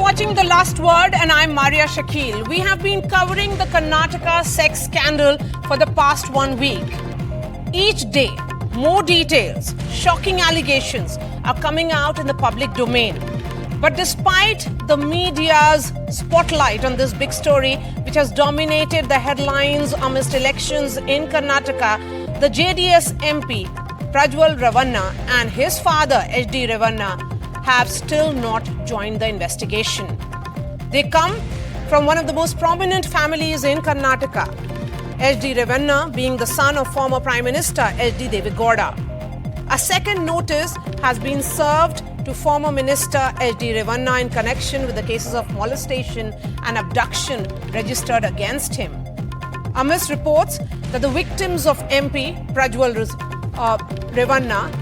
watching The Last Word and I'm Maria Shakil. We have been covering the Karnataka sex scandal for the past 1 week. Each day, more details, shocking allegations are coming out in the public domain. But despite the media's spotlight on this big story, which has dominated the headlines amidst elections in Karnataka, the JDS MP Prajwal Ravanna and his father HD Ravanna have still not joined the investigation. They come from one of the most prominent families in Karnataka, HD Ravanna being the son of former Prime Minister HD Devegowda. A second notice has been served to former Minister HD Ravanna in connection with the cases of molestation and abduction registered against him. Amidst reports that the victims of MP Prajwal Ravanna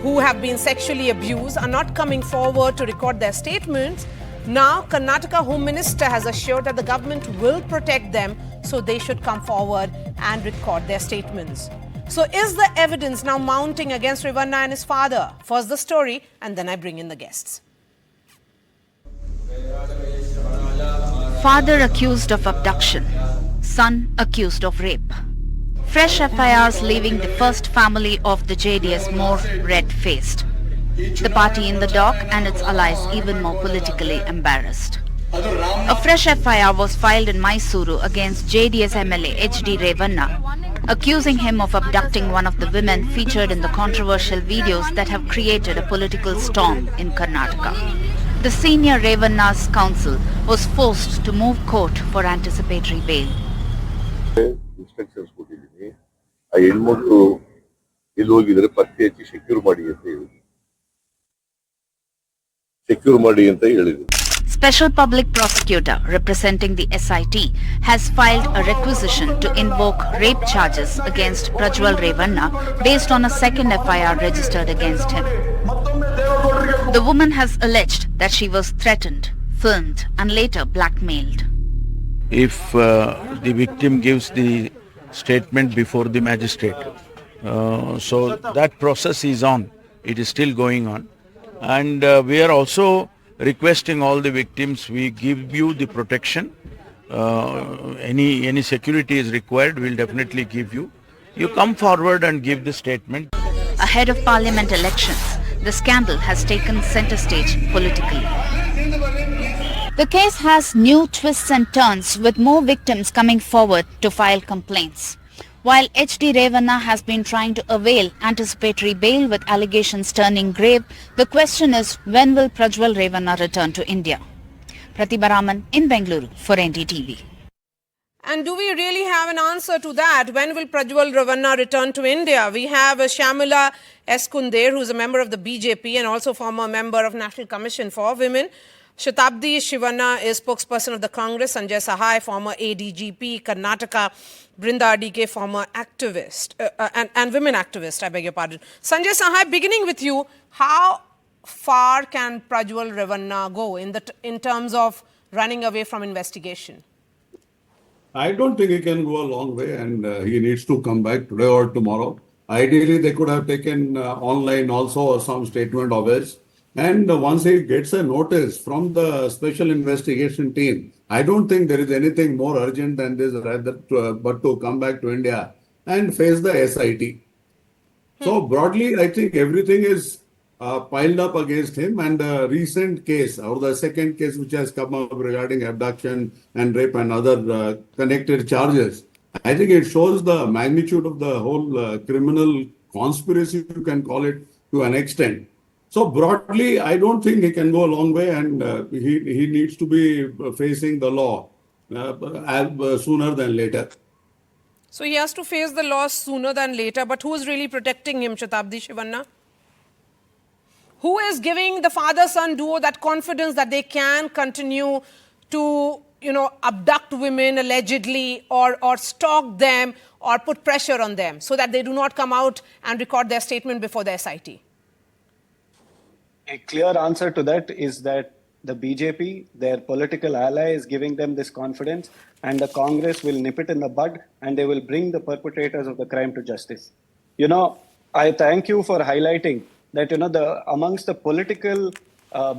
who have been sexually abused are not coming forward to record their statements, now Karnataka Home Minister has assured that the government will protect them, so they should come forward and record their statements. So is the evidence now mounting against Ravanna and his father? First the story and then I bring in the guests. Father accused of abduction, son accused of rape. Fresh FIRs leaving the first family of the JDS more red-faced. The party in the dock and its allies even more politically embarrassed. A fresh FIR was filed in Mysuru against JDS MLA HD Ravanna, accusing him of abducting one of the women featured in the controversial videos that have created a political storm in Karnataka. The senior Ravanna's counsel was forced to move court for anticipatory bail. Instructions ಕೊಟ್ಟಿದ್ದೀನಿ ಆ ಹೆಣ್ಮಕ್ಳು ಎಲ್ಲಿ ಹೋಗಿದ್ರೆ ಪತ್ತೆ ಹಚ್ಚಿ secure ಮಾಡಿ ಅಂತ ಹೇಳಿದ್ರು. Special Public Prosecutor representing the SIT has filed a requisition to invoke rape charges against Prajwal Ravanna based on a second FIR registered against him. The woman has alleged that she was threatened, filmed and later blackmailed. If the victim gives the statement before the magistrate, so that process is on. It is still going on, and we are also requesting all the victims, we give you the protection. Any security is required, we'll definitely give you. You come forward and give the statement. Ahead of parliament elections, the scandal has taken center stage politically. The case has new twists and turns, with more victims coming forward to file complaints. While HD Ravanna has been trying to avail anticipatory bail with allegations turning grave, the question is, when will Prajwal Ravanna return to India? Pratibha Raman in Bengaluru for NDTV. And do we really have an answer to that? When will Prajwal Ravanna return to India? We have Shamila Eskundair, who is a member of the BJP and also former member of National Commission for Women. Shatabdi Shivanna is spokesperson of the Congress. Sanjay Sahai, former ADGP, Karnataka. Brinda DK, former activist and women activist, I beg your pardon. Sanjay Sahai, beginning with you, how far can Prajwal Ravanna go in terms of running away from investigation? I don't think he can go a long way, and he needs to come back today or tomorrow. Ideally, they could have taken online also some statement of his. And once he gets a notice from the special investigation team, I don't think there is anything more urgent than this, but to come back to India and face the SIT. So broadly, I think everything is piled up against him, and the recent case, or the second case which has come up regarding abduction and rape and other connected charges, I think it shows the magnitude of the whole criminal conspiracy, you can call it, to an extent. So broadly, I don't think he can go a long way, and he needs to be facing the law sooner than later. So he has to face the law sooner than later, but who is really protecting him, Shatabdi Shivanna? Who is giving the father-son duo that confidence that they can continue to, abduct women allegedly or stalk them or put pressure on them so that they do not come out and record their statement before the SIT? A clear answer to that is that the BJP, their political ally, is giving them this confidence, and the Congress will nip it in the bud and they will bring the perpetrators of the crime to justice. I thank you for highlighting that, amongst the political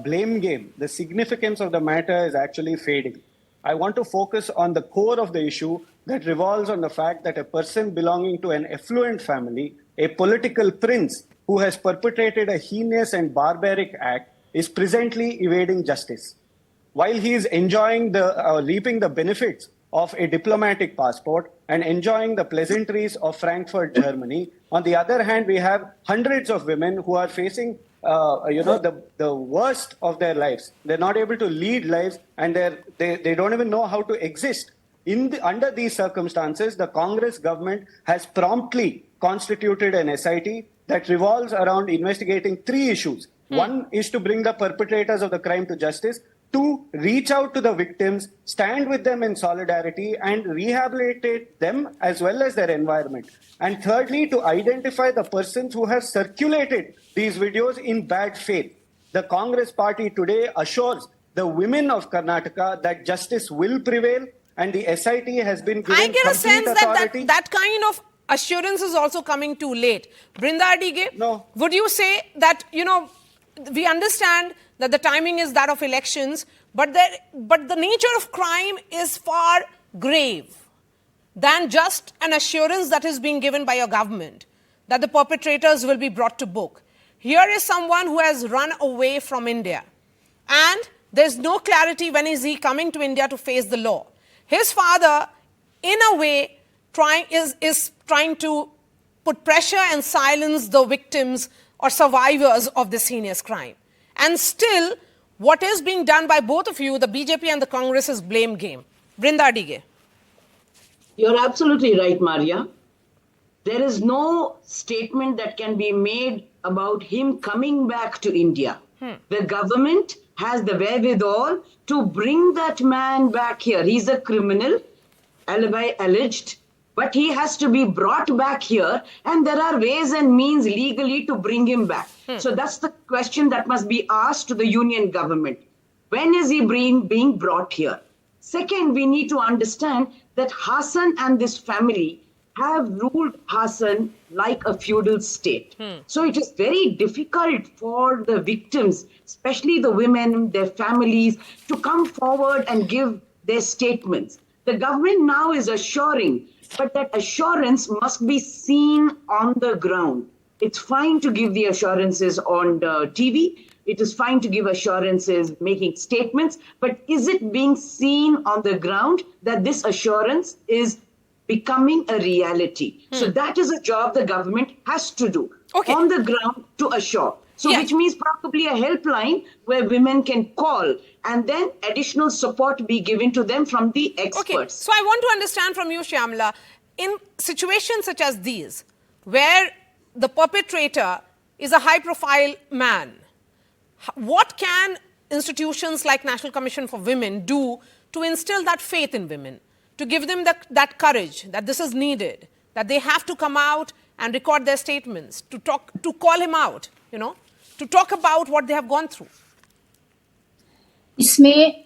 blame game, the significance of the matter is actually fading. I want to focus on the core of the issue that revolves on the fact that a person belonging to an affluent family, a political prince who has perpetrated a heinous and barbaric act, is presently evading justice. While he is enjoying reaping the benefits of a diplomatic passport and enjoying the pleasantries of Frankfurt, Germany, on the other hand, we have hundreds of women who are facing the worst of their lives. They're not able to lead lives, and they don't even know how to exist. Under these circumstances, the Congress government has promptly constituted an SIT that revolves around investigating three issues. One is to bring the perpetrators of the crime to justice. Two, reach out to the victims, stand with them in solidarity, and rehabilitate them as well as their environment. And thirdly, to identify the persons who have circulated these videos in bad faith. The Congress party today assures the women of Karnataka that justice will prevail, and the SIT has been given I get a complete sense authority. that kind of assurance is also coming too late. Brinda Adige, No. would you say that, we understand that the timing is that of elections, but the nature of crime is far grave than just an assurance that is being given by your government that the perpetrators will be brought to book. Here is someone who has run away from India, and there's no clarity when is he coming to India to face the law. His father, in a way, is trying to put pressure and silence the victims or survivors of this heinous crime. And still, what is being done by both of you, the BJP and the Congress, is blame game. Brinda Adige. You're absolutely right, Maria. There is no statement that can be made about him coming back to India. The government has the wherewithal to bring that man back here. He's a criminal, alibi alleged, but he has to be brought back here, and there are ways and means legally to bring him back. So that's the question that must be asked to the union government. When is he being brought here? Second, we need to understand that Hassan and this family have ruled Hassan like a feudal state. So it is very difficult for the victims, especially the women, their families, to come forward and give their statements. The government now is assuring, but that assurance must be seen on the ground. It's fine to give the assurances on the TV. It is fine to give assurances, making statements, but is it being seen on the ground that this assurance is becoming a reality? So that is a job the government has to do on the ground to assure. So which means probably a helpline where women can call and then additional support be given to them from the experts. Okay, so I want to understand from you, Shyamala, in situations such as these, where the perpetrator is a high-profile man, what can institutions like National Commission for Women do to instill that faith in women, to give them that courage, that this is needed, that they have to come out and record their statements, to call him out, to talk about what they have gone through? इसमें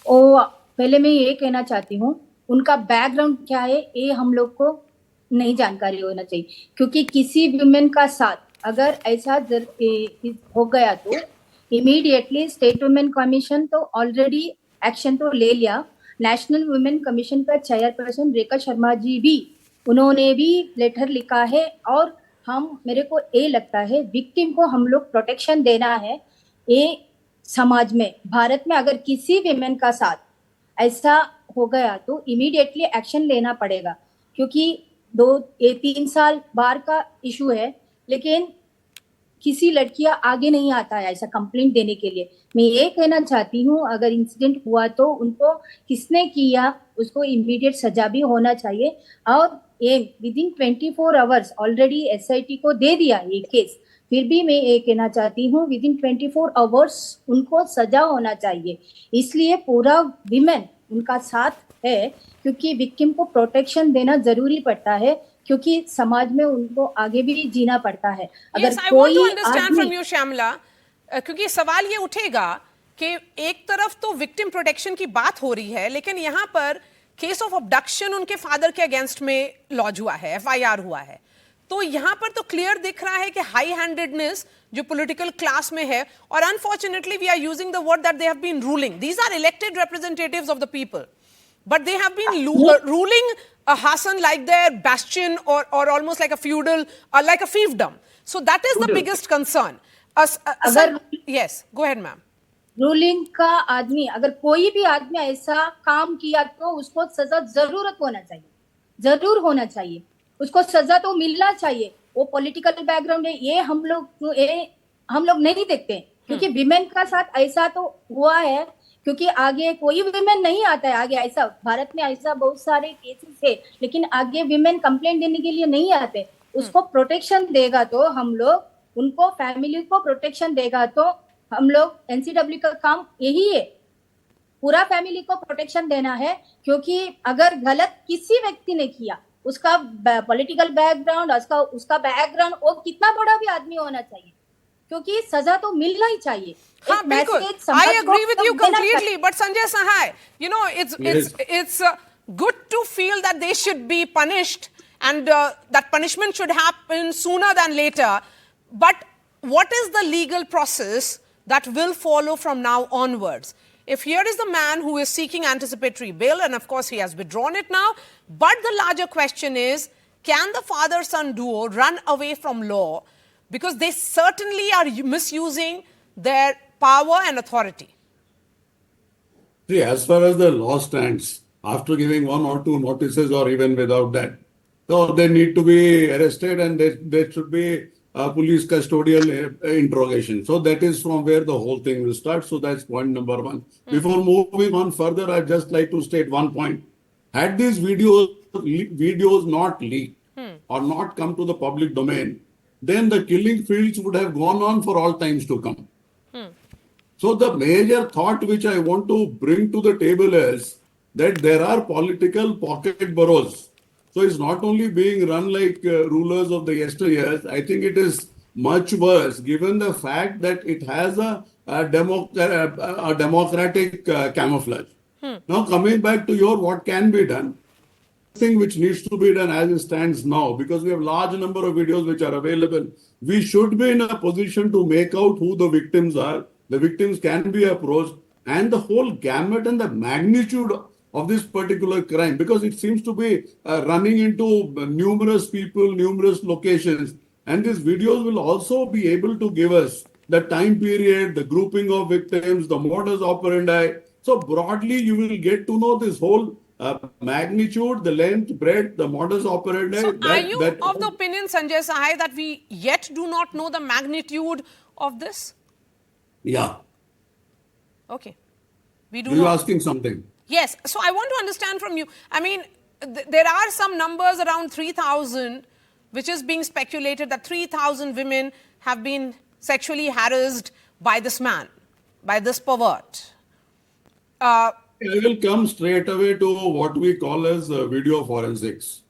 पहले मैं ये कहना चाहती हूँ, उनका background क्या है ये हम लोग को नहीं जानकारी होना चाहिए, क्योंकि किसी वुमेन का साथ अगर ऐसा हो गया तो इमीडिएटली स्टेट वुमेन कमीशन तो ऑलरेडी एक्शन तो ले लिया. नेशनल वुमेन कमीशन का चेयरपर्सन रेखा शर्मा जी भी, उन्होंने भी लेटर लिखा है, और मेरे को ये लगता है विक्टिम को हम लोग प्रोटेक्शन देना है. ये समाज में, भारत में अगर किसी विमेन का साथ ऐसा हो गया तो इमीडिएटली एक्शन लेना पड़ेगा, क्योंकि 3 साल बाहर का इशू है, लेकिन किसी लड़कियां आगे नहीं आता है ऐसा कंप्लेंट देने के लिए. मैं ये कहना चाहती हूँ, अगर इंसिडेंट हुआ तो उनको किसने किया उसको इमीडिएट सजा भी होना चाहिए, और ये विदिन 24 आवर्स ऑलरेडी एसआईटी को दे दिया ये केस. फिर भी मैं ये कहना चाहती हूँ विदिन 24 आवर्स उनको सजा होना चाहिए. इसलिए पूरा विमेन उनका साथ है, क्योंकि विक्टिम को प्रोटेक्शन देना जरूरी पड़ता है, क्योंकि समाज में उनको आगे भी जीना पड़ता है. अगर कोई अंडरस्टैंड फ्रॉम यू श्यामला, क्योंकि सवाल ये उठेगा कि एक तरफ तो विक्टिम प्रोटेक्शन की बात हो रही है, लेकिन यहाँ पर केस ऑफ अबडक्शन उनके फादर के अगेंस्ट में लॉन्च हुआ है, एफआईआर हुआ है. तो यहाँ पर तो क्लियर दिख रहा है कि हाई हैंडेडनेस जो पॉलिटिकल क्लास में है, और unfortunately we are using the word that they have been ruling. These are elected representatives of the people, but they have been ruling Hassan like their bastion, or almost like a feudal, like a fiefdom. So that is the biggest concern. Yes, go ahead, ma'am. Ruling का आदमी, अगर कोई भी आदमी ऐसा काम किया तो उसको सजा जरूर होना चाहिए, उसको सजा तो मिलना चाहिए. वो पॉलिटिकल बैकग्राउंड है, ये हम लोग नहीं देखते, क्योंकि विमेन का साथ ऐसा तो हुआ है, क्योंकि आगे कोई विमेन नहीं आता है आगे. ऐसा भारत में ऐसा बहुत सारे केसेस है, लेकिन आगे विमेन कंप्लेंट देने के लिए नहीं आते. उसको प्रोटेक्शन देगा तो हम लोग, उनको फैमिली को प्रोटेक्शन देगा तो हम लोग, एनसीडब्ल्यू का काम यही है, पूरा फैमिली को प्रोटेक्शन देना है. क्योंकि अगर गलत किसी व्यक्ति ने किया, उसका पॉलिटिकल बैकग्राउंड, उसका बैकग्राउंड, वो कितना बड़ा भी आदमी होना चाहिए, क्योंकि सजा तो मिलना ही चाहिए. हाँ, बिल्कुल. I agree with you completely. But Sanjay Sahai, you know, it's good to feel that they should be punished, and that punishment should happen sooner than later. But what is the legal process that will follow from now onwards? If here is the man who is seeking anticipatory bail, and of course he has withdrawn it now, but the larger question is, can the father-son duo run away from law? Because they certainly are misusing their power and authority. See, as far as the law stands, after giving 1 or 2 notices, or even without that, so they need to be arrested, and there should be a police custodial interrogation. So that is from where the whole thing will start. So that's point number 1. Before moving on further, I'd just like to state one point. Had these videos not leaked or not come to the public domain, then the killing fields would have gone on for all times to come. So the major thought which I want to bring to the table is that there are political pocket boroughs. So it's not only being run like rulers of the yesteryears. I think it is much worse, given the fact that it has a democratic camouflage. Now coming back to your what can be done, thing which needs to be done as it stands now, because we have large number of videos which are available, we should be in a position to make out who the victims are. The victims can be approached, and the whole gamut and the magnitude of this particular crime, because it seems to be running into numerous people, numerous locations, and these videos will also be able to give us the time period, the grouping of victims, the modus operandi. So broadly, you will get to know this whole magnitude, the length, breadth, the modus operandi. So are you of the opinion, Sanjay Sahai, that we yet do not know the magnitude of this? Yeah. Okay. We do You're not. asking something. Yes. So I want to understand from you. I mean, there are some numbers around 3,000, which is being speculated that 3,000 women have been sexually harassed by this man, by this pervert. I will come straight away to what we call as video forensics.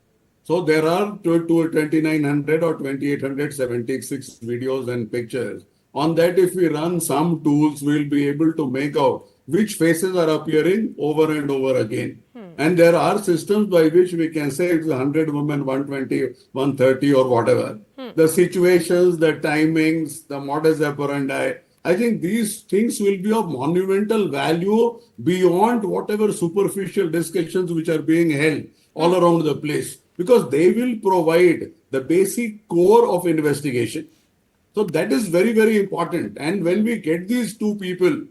So there are 2,900 or 2,876 videos and pictures. On that, if we run some tools, we'll be able to make out which faces are appearing over and over again. And there are systems by which we can say it's 100 women, 120, 130 or whatever. The situations, the timings, the modus operandi, I think these things will be of monumental value beyond whatever superficial discussions which are being held all around the place, because they will provide the basic core of investigation. So that is very, very important. And when we get these two people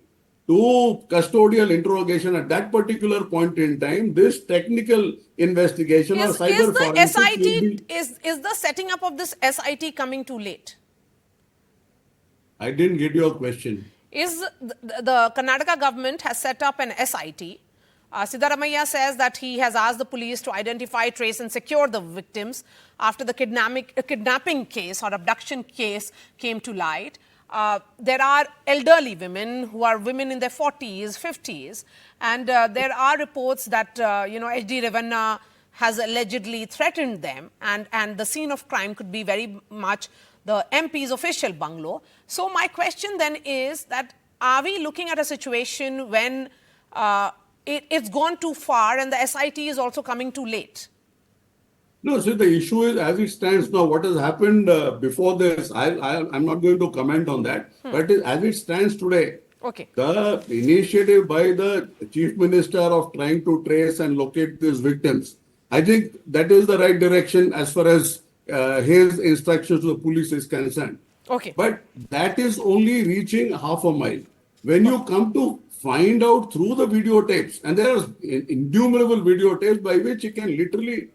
to custodial interrogation at that particular point in time, this technical investigation or cyber forensics is the setting up of this SIT coming too late? I didn't get your question. Is the Karnataka government has set up an SIT. Siddaramaiah says that he has asked the police to identify, trace and secure the victims after the kidnapping case or abduction case came to light. There are elderly women who are women in their 40s, 50s, and there are reports that, H.D. Revanna has allegedly threatened them, and the scene of crime could be very much the MP's official bungalow. So my question then is that, are we looking at a situation when it's gone too far and the SIT is also coming too late? No, so the issue is as it stands now, what has happened before this, I'm not going to comment on that, but as it stands today, Okay. the initiative by the Chief Minister of trying to trace and locate these victims, I think that is the right direction as far as his instructions to the police is concerned. Okay. But that is only reaching half a mile. When you come to find out through the videotapes, and there are innumerable videotapes by which you can literally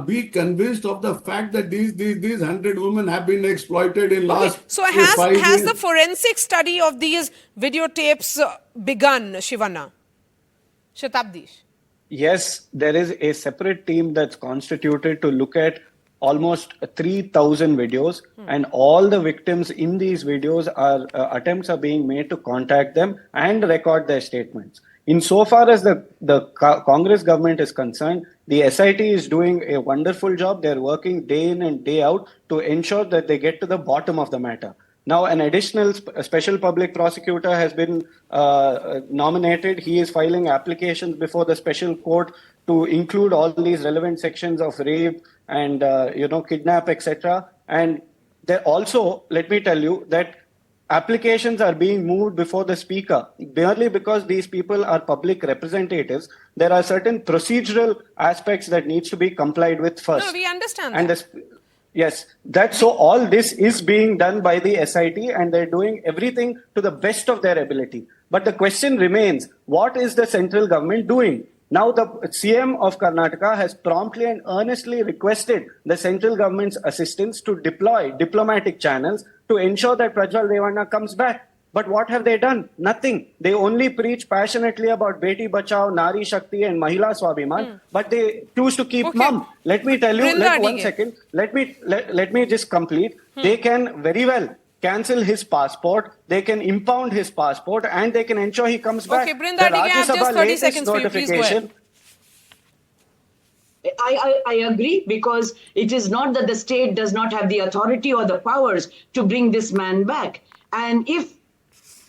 be convinced of the fact that these 100 women have been exploited in last So 5 has years. the forensic study of these videotapes begun, Shivana? Shatabdish? Yes, there is a separate team that's constituted to look at almost 3,000 videos, and all the victims in these videos are attempts are being made to contact them and record their statements. Insofar as the Congress government is concerned, the SIT is doing a wonderful job. They're working day in and day out to ensure that they get to the bottom of the matter. Now, an additional special public prosecutor has been nominated. He is filing applications before the special court to include all these relevant sections of rape and kidnap, etc. And there also, let me tell you that applications are being moved before the speaker merely because these people are public representatives. There are certain procedural aspects that needs to be complied with first. No, we understand And that. yes, that's so all this is being done by the SIT, and they're doing everything to the best of their ability. But the question remains, what is the central government doing? Now, the CM of Karnataka has promptly and earnestly requested the central government's assistance to deploy diplomatic channels to ensure that Prajwal Revanna comes back. But what have they done? Nothing. They only preach passionately about Beti Bachao, Nari Shakti and Mahila Swabhiman, but they choose to keep mum. Let me tell you, Brinda one Dige. second. Let me just complete. They can very well cancel his passport, they can impound his passport, and they can ensure he comes back. Okay, Brinda Dige, I have just 30 latest seconds for you. Please go ahead. I agree, because it is not that the state does not have the authority or the powers to bring this man back. And if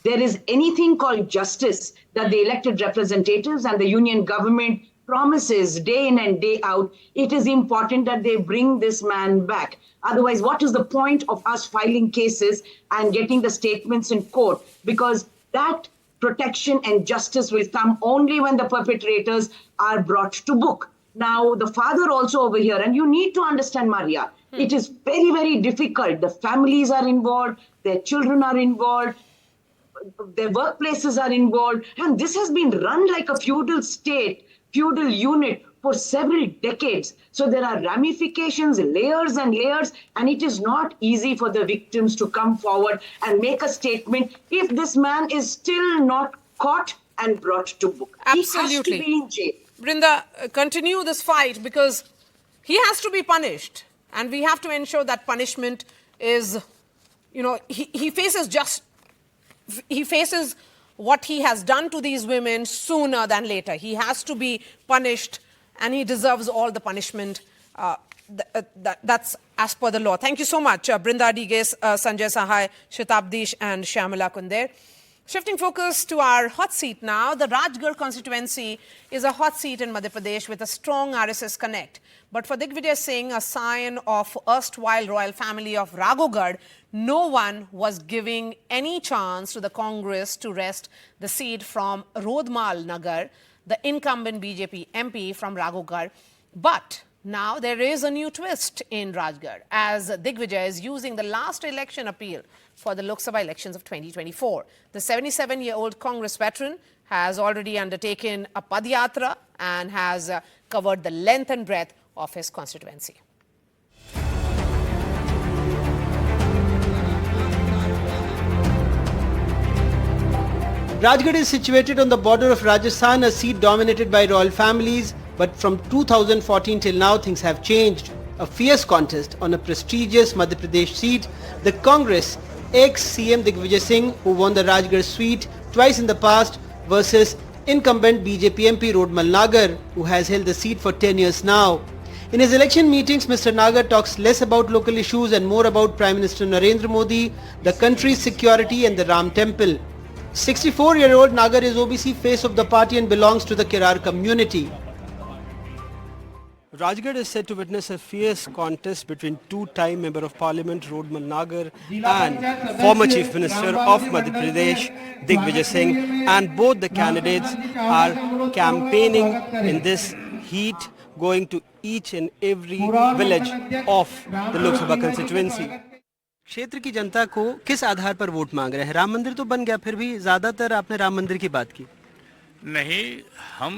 there is anything called justice that the elected representatives and the union government promises day in and day out, it is important that they bring this man back. Otherwise, what is the point of us filing cases and getting the statements in court? Because that protection and justice will come only when the perpetrators are brought to book. Now, the father also over here, and you need to understand, Maria, it is very, very difficult. The families are involved, their children are involved, their workplaces are involved, and this has been run like a feudal state, feudal unit for several decades. So there are ramifications, layers and layers, and it is not easy for the victims to come forward and make a statement if this man is still not caught and brought to book. Absolutely. He has to be in jail. Brinda, continue this fight because he has to be punished, and we have to ensure that punishment is, he faces what he has done to these women sooner than later. He has to be punished, and he deserves all the punishment that's as per the law. Thank you so much, Brinda Dige, Sanjay Sahai, Shatabdish and Shyamala Kunde. Shifting focus to our hot seat now, the Rajgarh constituency is a hot seat in Madhya Pradesh with a strong RSS connect. But for Digvijay Singh, a scion of erstwhile royal family of Raghugarh, no one was giving any chance to the Congress to wrest the seat from Rodmal Nagar, the incumbent BJP MP from Raghugarh. But now there is a new twist in Rajgarh as Digvijay is using the last election appeal for the Lok Sabha elections of 2024. The 77-year-old Congress veteran has already undertaken a Padyatra and has covered the length and breadth of his constituency. Rajgarh is situated on the border of Rajasthan, a seat dominated by royal families, but from 2014 till now things have changed. A fierce contest on a prestigious Madhya Pradesh seat. The Congress ex-CM Digvijay Singh, who won the Rajgarh seat twice in the past, versus incumbent BJP MP Rodmal Nagar, who has held the seat for 10 years now. In his election meetings, Mr. Nagar talks less about local issues and more about Prime Minister Narendra Modi, the country's security and the Ram Temple. 64-year-old Nagar is OBC face of the party and belongs to the Kirar community. Rajgarh is set to witness a fierce contest between two-time Member of Parliament Rodmal Nagar and former Chief Minister of Madhya Pradesh Digvijay Singh, and both the candidates are campaigning in this heat, going to each and every village of the Lok Sabha constituency. क्षेत्र की जनता को किस आधार पर vote मांग रहे हैं? राम मंदिर तो बन गया, फिर भी ज्यादातर आपने राम मंदिर की बात की। नहीं, हम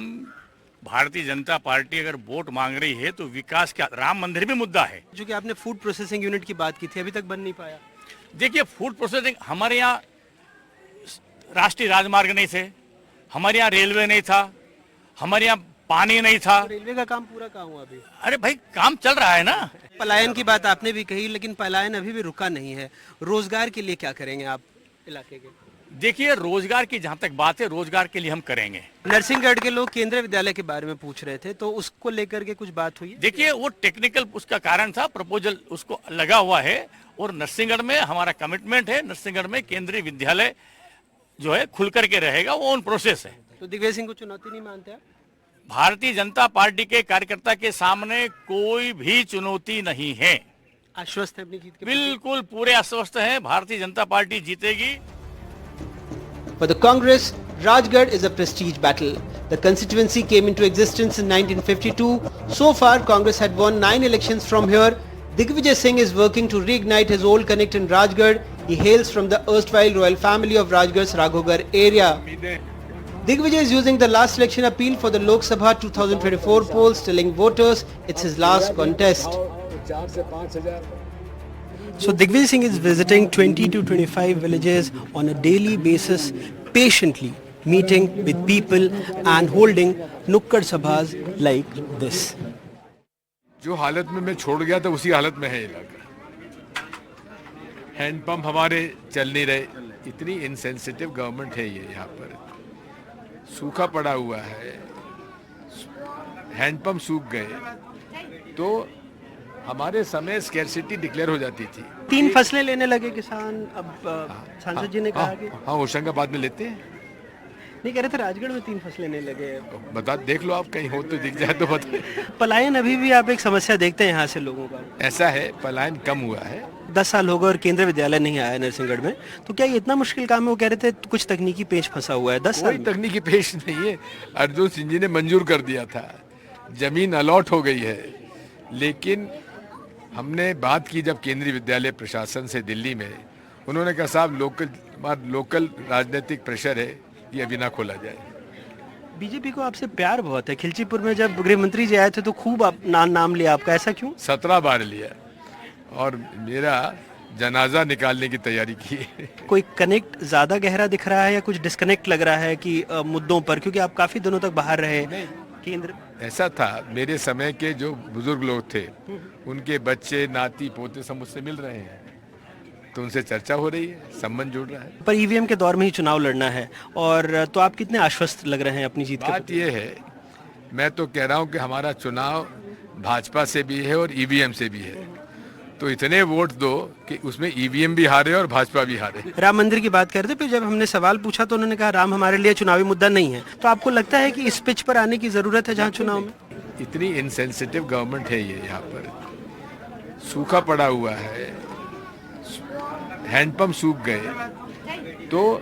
भारतीय जनता पार्टी अगर वोट मांग रही है तो विकास का, राम मंदिर भी मुद्दा है। जो कि आपने फूड प्रोसेसिंग यूनिट की बात की थी, अभी तक बन नहीं पाया। देखिए, फूड प्रोसेसिंग, हमारे यहाँ राष्ट्रीय राजमार्ग नहीं थे, हमारे यहाँ रेलवे नहीं था, हमारे यहाँ पानी नहीं था। रेलवे का काम पूरा कहाँ हुआ अभी? अरे भाई, काम चल रहा है ना। पलायन की बात आपने भी कही, लेकिन पलायन अभी भी रुका नहीं है। रोजगार के लिए क्या करेंगे आप इलाके के? देखिए, रोजगार की जहाँ तक बात है, रोजगार के लिए हम करेंगे। नरसिंहगढ़ के लोग केंद्रीय विद्यालय के बारे में पूछ रहे थे, तो उसको लेकर के कुछ बात हुई? देखिए, वो टेक्निकल उसका कारण था, प्रपोजल उसको लगा हुआ है, और नरसिंहगढ़ में हमारा कमिटमेंट है, नरसिंहगढ़ में केंद्रीय विद्यालय जो है खुल करके रहेगा, वो ऑन प्रोसेस है। तो दिग्विजय सिंह को चुनौती नहीं मानते आप? भारतीय जनता पार्टी के कार्यकर्ता के सामने कोई भी चुनौती नहीं है। आश्वस्त है अपनी जीत के? बिल्कुल पूरे आश्वस्त हैं, भारतीय जनता पार्टी जीतेगी। For the Congress, Rajgarh is a prestige battle. The constituency came into existence in 1952. So far, Congress had won 9 elections from here. Digvijay Singh is working to reignite his old connect in Rajgarh. He hails from the erstwhile royal family of Rajgarh's Raghogarh area. Digvijay is using the last election appeal for the Lok Sabha 2024 polls, telling voters it's his last contest. So Digvijay Singh is visiting 20 to 25 villages on a daily basis, patiently meeting with people and holding nukkad sabhas like this. जो हालत में मैं छोड़ गया था उसी हालत में है इलाका। हैंडपंप हमारे चल नहीं रहे, इतनी इनसेंसिटिव गवर्नमेंट है ये। यहाँ पर सूखा पड़ा हुआ है, हैंडपंप सूख गए, तो हमारे समय स्कैरसिटी डिक्लेयर हो जाती थी। 3 फसलें लेने लगे किसान, अब सांसद जी ने कहा कि हाँ, होशंगाबाद में लेते हैं। नहीं, कह रहे थे राजगढ़ में 3 फसलें लेने लगे। बता, देख लो आप, कहीं हो तो दिख जाए तो बता। पलायन अभी भी आप एक समस्या देखते हैं यहाँ से लोगों का? ऐसा है, पलायन कम हुआ है। 10 साल हो गए और केंद्रीय विद्यालय नहीं आया नरसिंहगढ़ में, तो क्या ये इतना मुश्किल काम है? वो कह रहे थे कुछ तकनीकी पेच फंसा हुआ है। 10 साल कोई तकनीकी पेच नहीं है, अर्जुन सिंह जी ने मंजूर कर दिया था, जमीन अलॉट हो गई है। लेकिन हमने बात की जब केंद्रीय विद्यालय प्रशासन से दिल्ली में, उन्होंने कहा साहब लोकल राजनीतिक प्रेशर है, ये अभी ना खोला जाए। बीजेपी को आपसे प्यार बहुत है। खिलचीपुर में जब गृह मंत्री जी आए थे तो खूब आप नाम लिया आपका, ऐसा क्यों? 17 बार लिया और मेरा जनाजा निकालने की तैयारी की। कोई कनेक्ट ज्यादा गहरा दिख रहा है या कुछ डिस्कनेक्ट लग रहा है कि मुद्दों पर, क्योंकि आप काफी दिनों तक बाहर रहे केंद्र? ऐसा था, मेरे समय के जो बुजुर्ग लोग थे उनके बच्चे नाती पोते सब मुझसे मिल रहे हैं, तो उनसे चर्चा हो रही है, संबंध जुड़ रहा है। पर ईवीएम के दौर में ही चुनाव लड़ना है, और तो आप कितने आश्वस्त लग रहे हैं अपनी जीत के बात प्रति? ये है, मैं तो कह रहा हूँ कि हमारा चुनाव भाजपा से भी है और ईवीएम से भी है, तो इतने वोट दो कि उसमें ईवीएम भी हारे और भाजपा भी हारे। राम मंदिर की बात कर रहे थे, फिर जब हमने सवाल पूछा तो उन्होंने कहा राम हमारे लिए चुनावी मुद्दा नहीं है। तो आपको लगता है कि इस पिच पर आने की जरूरत है जहाँ चुनाव में? इतनी इनसेंसिटिव गवर्नमेंट है ये। यहाँ पर सूखा पड़ा हुआ है, हैंडपंप सूख गए, तो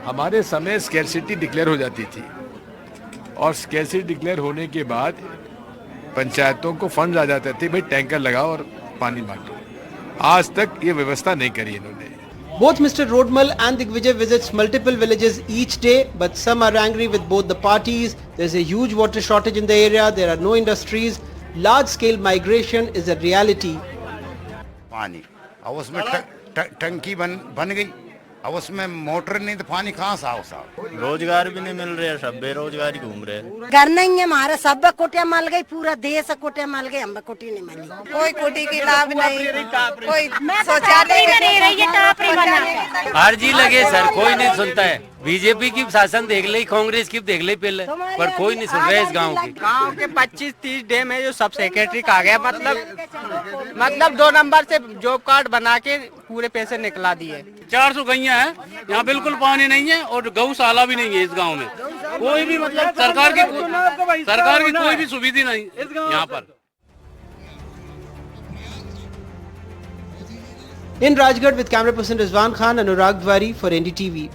हमारे समय स्कैरसिटी डिक्लेयर हो जाती थी, और स्कैरसिटी डिक्लेयर होने के बाद पंचायतों को फंड आ जाते थे, भाई टैंकर लगाओ और पानी बांटो। आज तक ये व्यवस्था नहीं करी इन्होंने। Both Mr. Rodmal and Digvijay visits multiple villages each day, but some are angry with both the parties. There is a huge water shortage in the area. There are no industries. Large-scale migration is a reality. पानी, और उसमें टंकी बन गई, अब उसमें motor नहीं तो पानी कहाँ से आओ साहब? रोजगार भी नहीं मिल रहे, सब बेरोजगारी घूम रहे हैं। घर नहीं है हमारा, सब कोटियां मल गई, पूरा देश कोटियां मल गई, हम कोटी नहीं मिली। कोई कोटी की लाभ नहीं, कोई शौचालय नहीं रही है। आरजी लगे सर, कोई नहीं सुनता है। बीजेपी की शासन देख ली, कांग्रेस की देख ली पहले, पर कोई नहीं सुन रहा है इस गांव के 25-30 डैम है जो सब सेक्रेटरी का आ गया, मतलब 2 नंबर से जॉब कार्ड बना के पूरे पैसे निकला दिए। 400 गैया है यहाँ, बिल्कुल पानी नहीं है और गौशाला भी नहीं है इस गांव में। कोई भी मतलब सरकार की कोई भी सुविधा नहीं यहाँ पर। In Rajgarh with camera person Rizwan Khan, Anurag Dwari for NDTV.